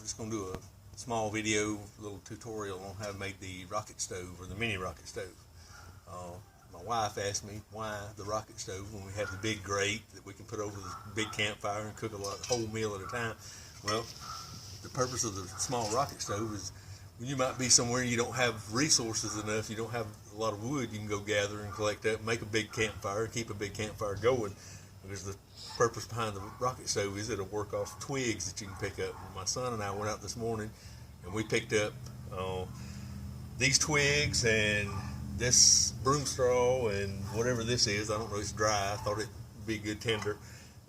just going to do a small video, little tutorial on how to make the rocket stove or the mini rocket stove. My wife asked me why the rocket stove when we have the big grate that we can put over the big campfire and cook a whole meal at a time. Well, the purpose of the small rocket stove is when you might be somewhere and you don't have resources enough, you don't have a lot of wood, you can go gather and collect up, make a big campfire, keep a big campfire going. Because the purpose behind the rocket stove is it'll work off twigs that you can pick up. My son and I went out this morning and we picked up these twigs and this broom straw and whatever this is. I don't know, it's dry. I thought it'd be good tender.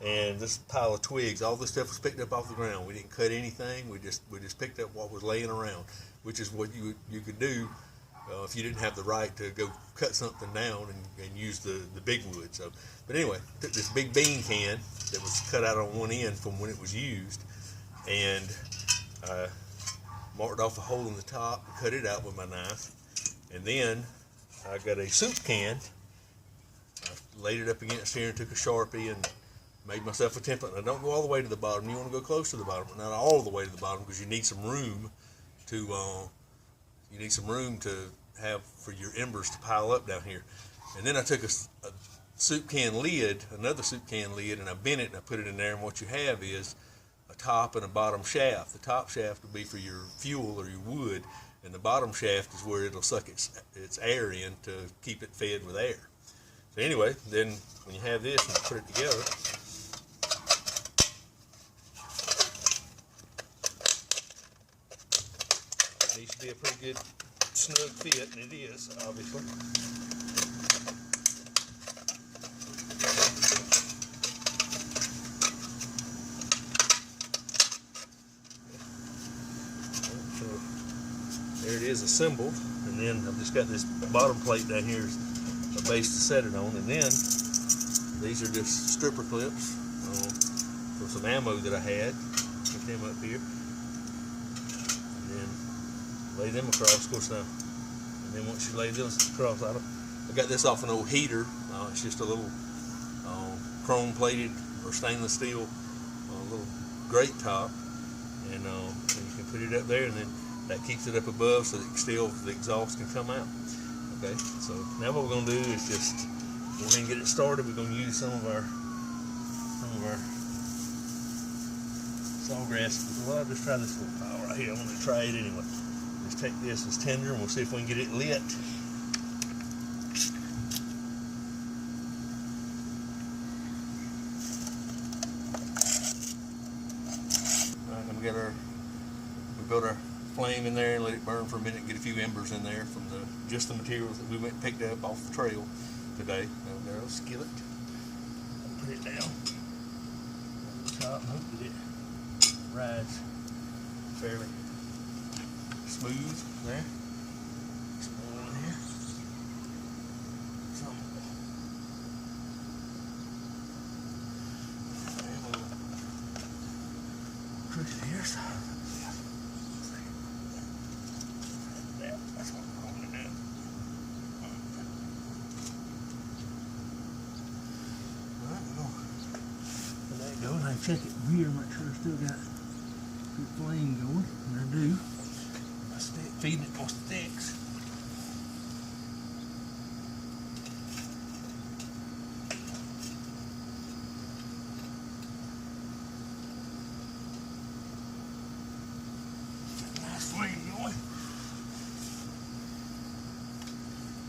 And this pile of twigs, all this stuff was picked up off the ground. We didn't cut anything. We just picked up what was laying around, which is what you could do if you didn't have the right to go cut something down and use the big wood. So, but anyway, took this big bean can that was cut out on one end from when it was used, and marked off a hole in the top, cut it out with my knife, and then I got a soup can. I laid it up against here and took a Sharpie and made myself a template. Now don't go all the way to the bottom. You want to go close to the bottom, but not all the way to the bottom, because you need some room to have for your embers to pile up down here. And then I took a soup can lid, another soup can lid, and I bent it and I put it in there. And what you have is a top and a bottom shaft. The top shaft will be for your fuel or your wood, and the bottom shaft is where it'll suck its air in to keep it fed with air. So anyway, then when you have this and you put it together, it needs to be a pretty good snug fit, and it is, obviously. There it is assembled, and then I've just got this bottom plate down here as a base to set it on, and then these are just stripper clips for some ammo that I had. Put them up here, and then lay them across, of course now. And then once you lay those across, I got this off an old heater. It's just a little chrome plated or stainless steel little grate top, and you can put it up there, and then that keeps it up above so that the exhaust can come out. Okay, so now what we're going to do is just go ahead and get it started. We're going to use some of our sawgrass. Well, I'll just try this little pile right here. I want to try it anyway. Just take this as tinder and we'll see if we can get it lit. Alright, then we built our flame in there and let it burn for a minute and get a few embers in there from just the materials that we went and picked up off the trail today. Now there's a skillet. I'll put it down on the top and hope that it rides fairly smooth there. Some oil in here. Some crooked here. So that's what we're going to do. Alright, we're going to let it go, and I check it here, make sure I still got good flame going, and I do. My stick, feeding it more sticks. Nice flame going.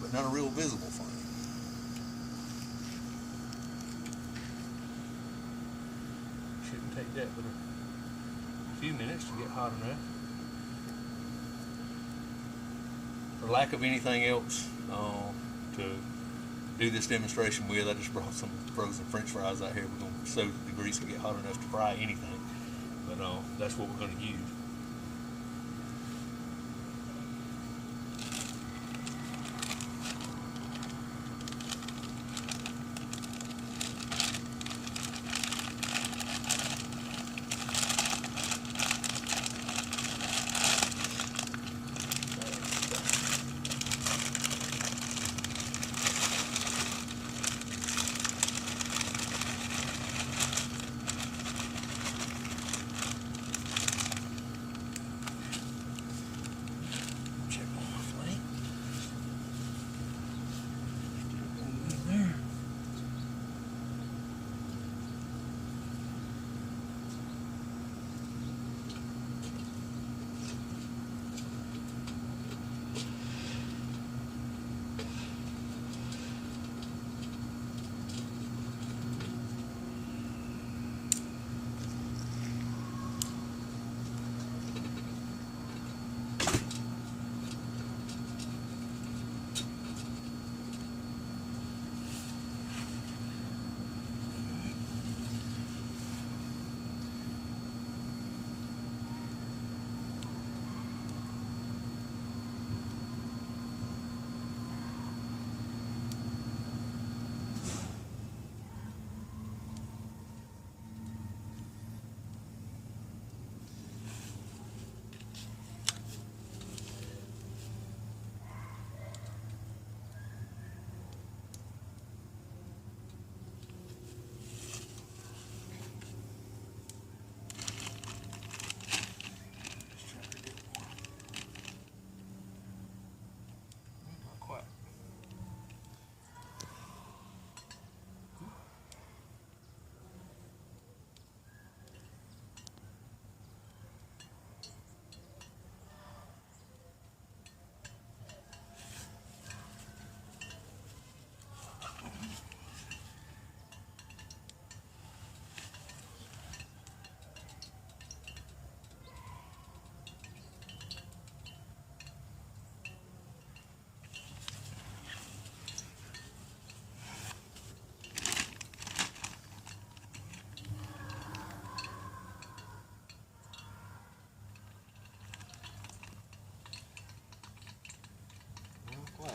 But not a real visible flame. Shouldn't take that but a few minutes to get hot enough. For lack of anything else to do this demonstration with, I just brought some frozen French fries out here. We're going to so the grease will get hot enough to fry anything, but that's what we're going to use.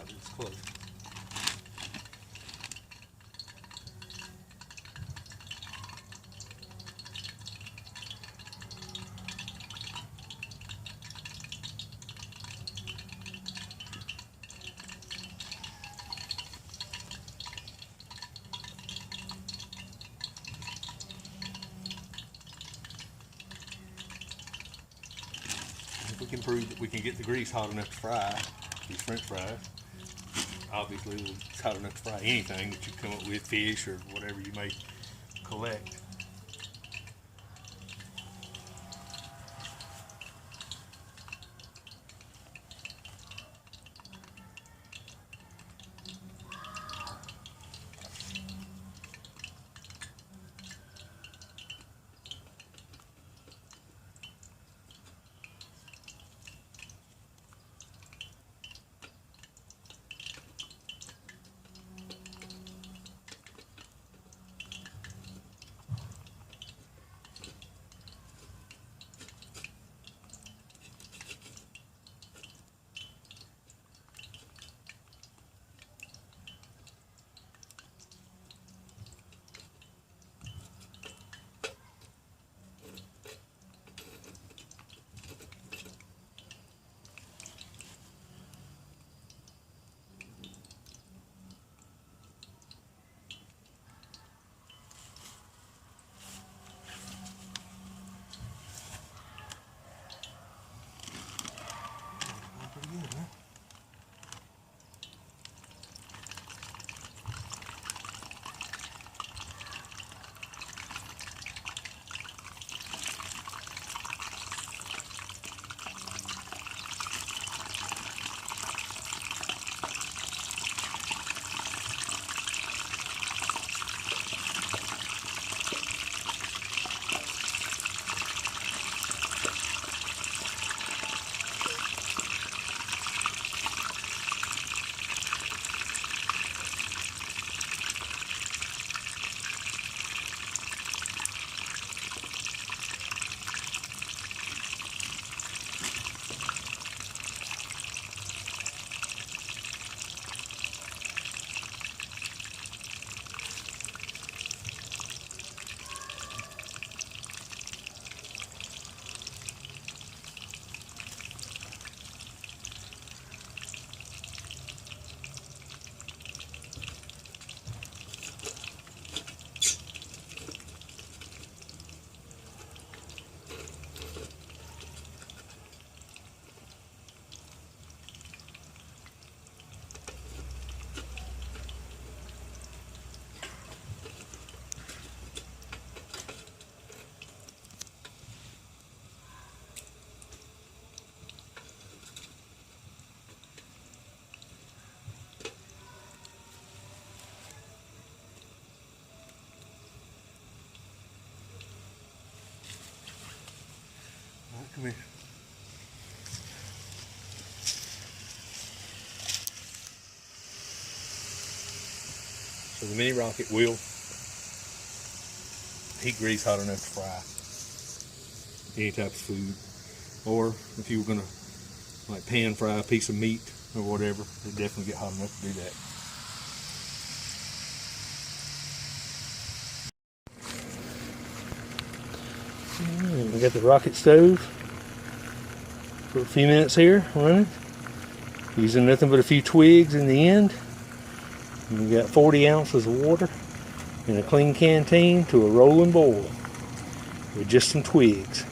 but it's close. If we can prove that we can get the grease hot enough to fry these French fries, obviously it's hot enough to fry anything that you come up with, fish or whatever you may collect. Come here. So the mini rocket will heat grease hot enough to fry any type of food, or if you were gonna like pan fry a piece of meat or whatever, it'd definitely get hot enough to do that. We got the rocket stove for a few minutes here running, using nothing but a few twigs in the end. And we got 40 ounces of water in a clean canteen to a rolling boil with just some twigs.